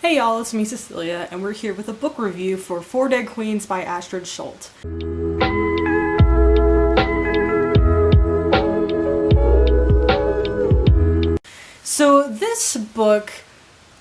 Hey y'all, it's me Cecilia, and we're here with a book review for Four Dead Queens by Astrid Schuldt. So this book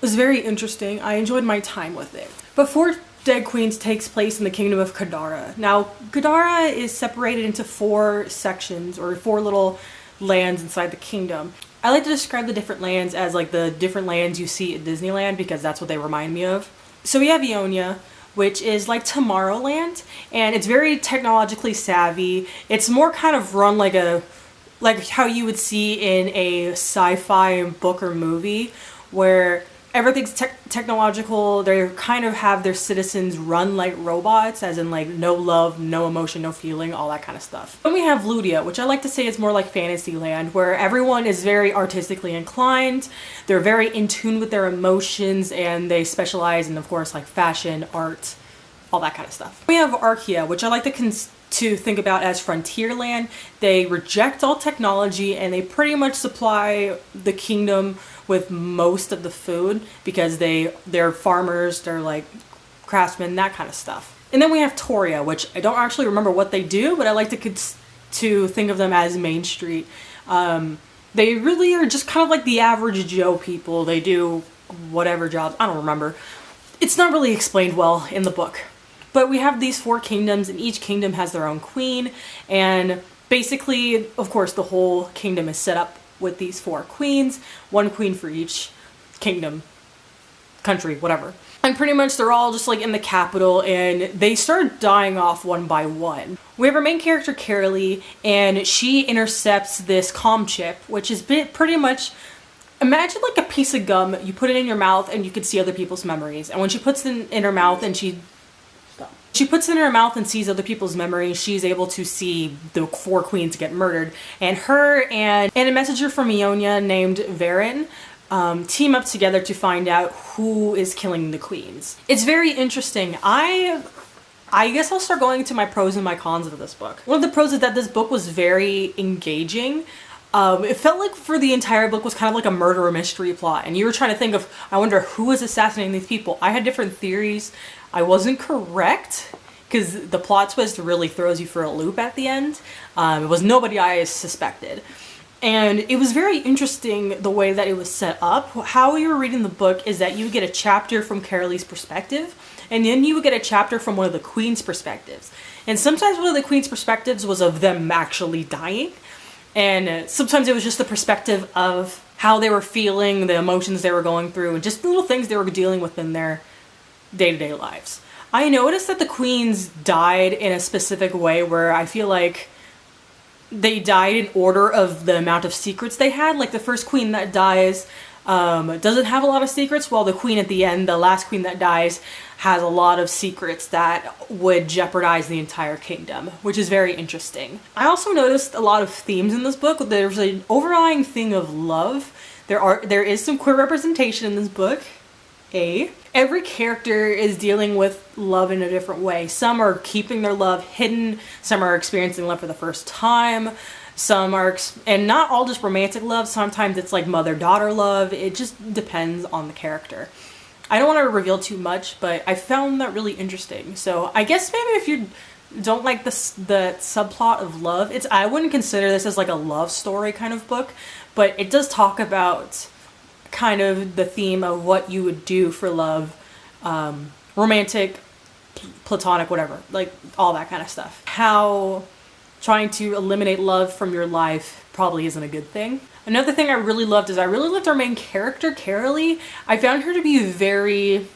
was very interesting. I enjoyed my time with it. But Four Dead Queens takes place in the kingdom of Kadara. Now, Kadara is separated into four sections, or four little lands inside the kingdom. I like to describe the different lands as like the different lands you see at Disneyland because that's what they remind me of. So we have Ionia, which is like Tomorrowland, and it's very technologically savvy. It's more kind of run like how you would see in a sci-fi book or movie where everything's technological. They kind of have their citizens run like robots, as in like no love, no emotion, no feeling, all that kind of stuff. Then we have Ludia, which I like to say is more like Fantasyland, where everyone is very artistically inclined. They're very in tune with their emotions, and they specialize in, of course, like fashion, art, all that kind of stuff. We have Archaea, which I like to think about as Frontierland. They reject all technology, and they pretty much supply the kingdom with most of the food because they're farmers, they're like craftsmen, that kind of stuff. And then we have Toria, which I don't actually remember what they do, but I like to think of them as Main Street. They really are just kind of like the average Joe people. They do whatever jobs, I don't remember. It's not really explained well in the book. But we have these four kingdoms, and each kingdom has their own queen, and basically, of course, the whole kingdom is set up with these four queens, one queen for each kingdom, country, whatever. And pretty much they're all just like in the capital, and they start dying off one by one. We have our main character, Carolee, and she intercepts this comm chip, which is pretty much, imagine like a piece of gum, you put it in your mouth and you could see other people's memories. And when she puts it in her mouth and she puts it in her mouth and sees other people's memories, she's able to see the four queens get murdered. And her and a messenger from Ionia named Varen team up together to find out who is killing the queens. It's very interesting. I guess I'll start going into my pros and my cons of this book. One of the pros is that this book was very engaging. It felt like for the entire book was kind of like a murder mystery plot, and you were trying to think of, I wonder who is assassinating these people. I had different theories. I wasn't correct because the plot twist really throws you for a loop at the end. It was nobody I suspected. And it was very interesting the way that it was set up. How you were reading the book is that you would get a chapter from Carolee's perspective, and then you would get a chapter from one of the queen's perspectives. And sometimes one of the queen's perspectives was of them actually dying. And sometimes it was just the perspective of how they were feeling, the emotions they were going through, and just the little things they were dealing with in their day-to-day lives. I noticed that the queens died in a specific way where I feel like they died in order of the amount of secrets they had. Like the first queen that dies doesn't have a lot of secrets, while the queen at the end, the last queen that dies, has a lot of secrets that would jeopardize the entire kingdom, which is very interesting. I also noticed a lot of themes in this book. There's an overlying theme of love. There is some queer representation in this book. Every character is dealing with love in a different way. Some are keeping their love hidden, some are experiencing love for the first time, some are, and not all just romantic love, sometimes it's like mother-daughter love. It just depends on the character. I don't want to reveal too much, but I found that really interesting. So I guess maybe if you don't like the subplot of love, I wouldn't consider this as like a love story kind of book, but it does talk about kind of the theme of what you would do for love, romantic, platonic, whatever, like all that kind of stuff. How trying to eliminate love from your life probably isn't a good thing. Another thing I really loved is I really loved our main character, Carolee. I found her to be very,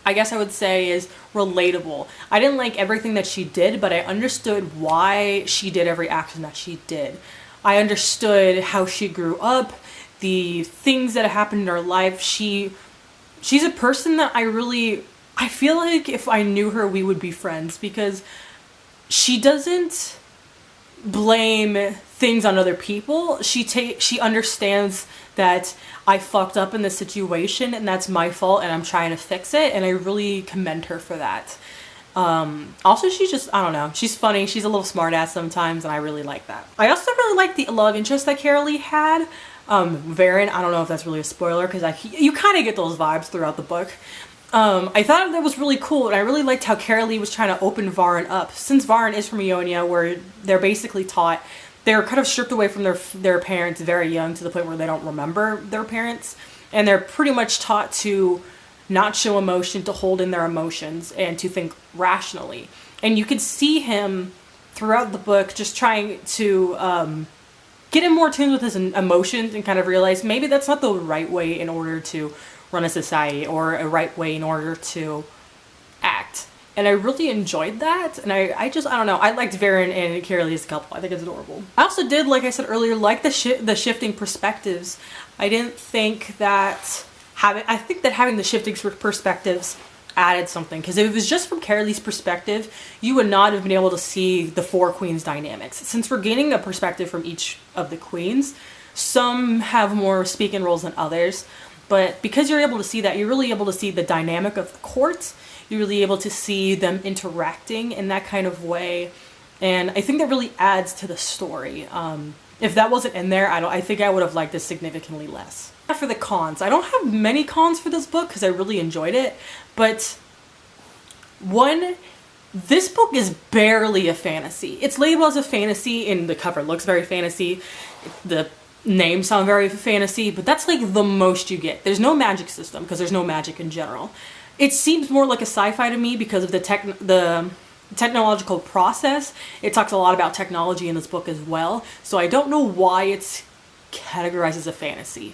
I guess I would say, is relatable. I didn't like everything that she did, but I understood why she did every action that she did. I understood how she grew up, the things that happened in her life. She's a person that I feel like if I knew her, we would be friends, because she doesn't blame things on other people. She understands that I fucked up in this situation and that's my fault and I'm trying to fix it, and I really commend her for that. Also, she's just, I don't know, she's funny, she's a little smart ass sometimes, and I really like that. I also really like the love interest that Carolee had. Varen. I don't know if that's really a spoiler because you kind of get those vibes throughout the book. I thought that was really cool, and I really liked how Carolee was trying to open Varen up. Since Varen is from Ionia, where they're basically taught, they're kind of stripped away from their parents very young to the point where they don't remember their parents, and they're pretty much taught to not show emotion, to hold in their emotions, and to think rationally. And you could see him throughout the book just trying to get him more tuned with his emotions and kind of realize maybe that's not the right way in order to run a society, or a right way in order to act. And I really enjoyed that, and I don't know, I liked Varen and Carolee as a couple. I think it's adorable. I also did, like I said earlier, like the shifting perspectives. I didn't think that I think that having the shifting perspectives added something, because if it was just from Carolee's perspective, you would not have been able to see the four queens dynamics. Since we're gaining a perspective from each of the queens, some have more speaking roles than others, but because you're able to see that, you're really able to see the dynamic of the court. You're really able to see them interacting in that kind of way, and I think that really adds to the story. If that wasn't in there, I think I would have liked this significantly less. For the cons, I don't have many cons for this book because I really enjoyed it, but one, this book is barely a fantasy. It's labeled as a fantasy, and the cover looks very fantasy. The names sound very fantasy, but that's like the most you get. There's no magic system because there's no magic in general. It seems more like a sci-fi to me because of the technological process. It talks a lot about technology in this book as well, so I don't know why it's categorized as a fantasy.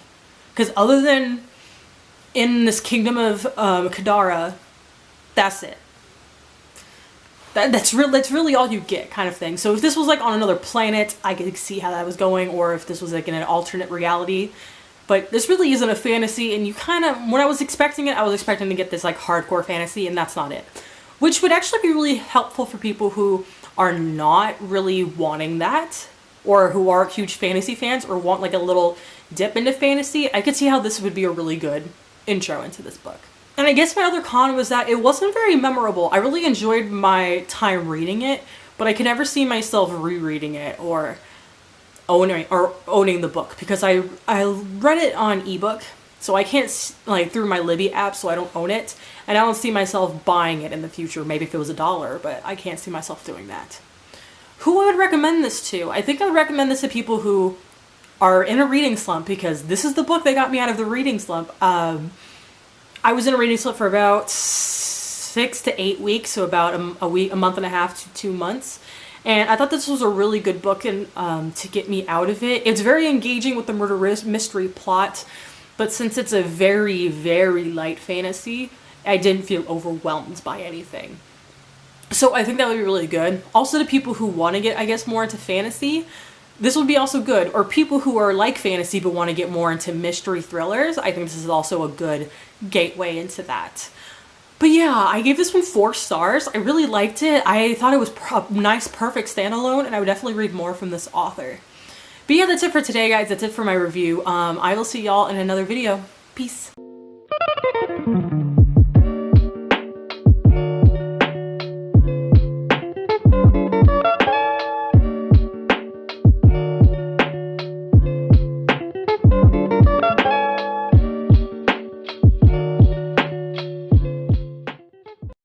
Because other than in this kingdom of Kadara, that's it. That's really all you get, kind of thing. So if this was like on another planet, I could see how that was going, or if this was like in an alternate reality. But this really isn't a fantasy, and you kind of, when I was expecting it, I was expecting to get this like hardcore fantasy, and that's not it. Which would actually be really helpful for people who are not really wanting that, or who are huge fantasy fans, or want like a little dip into fantasy. I could see how this would be a really good intro into this book. And I guess my other con was that it wasn't very memorable. I really enjoyed my time reading it, but I could never see myself rereading it or owning the book, because I read it on ebook, so I can't, like, through my Libby app, so I don't own it, and I don't see myself buying it in the future. Maybe if it was $1, but I can't see myself doing that. Who I would recommend this to? I think I would recommend this to people who are in a reading slump, because this is the book that got me out of the reading slump. I was in a reading slump for about 6 to 8 weeks, so about a month and a half to 2 months. And I thought this was a really good book and to get me out of it. It's very engaging with the murder mystery plot, but since it's a very, very light fantasy, I didn't feel overwhelmed by anything. So I think that would be really good. Also, to people who want to get, I guess, more into fantasy, this would be also good. Or people who are like fantasy but want to get more into mystery thrillers, I think this is also a good gateway into that. But yeah, I gave this one 4 stars. I really liked it. I thought it was a nice, perfect standalone, and I would definitely read more from this author. But yeah, that's it for today, guys. That's it for my review. I will see y'all in another video. Peace.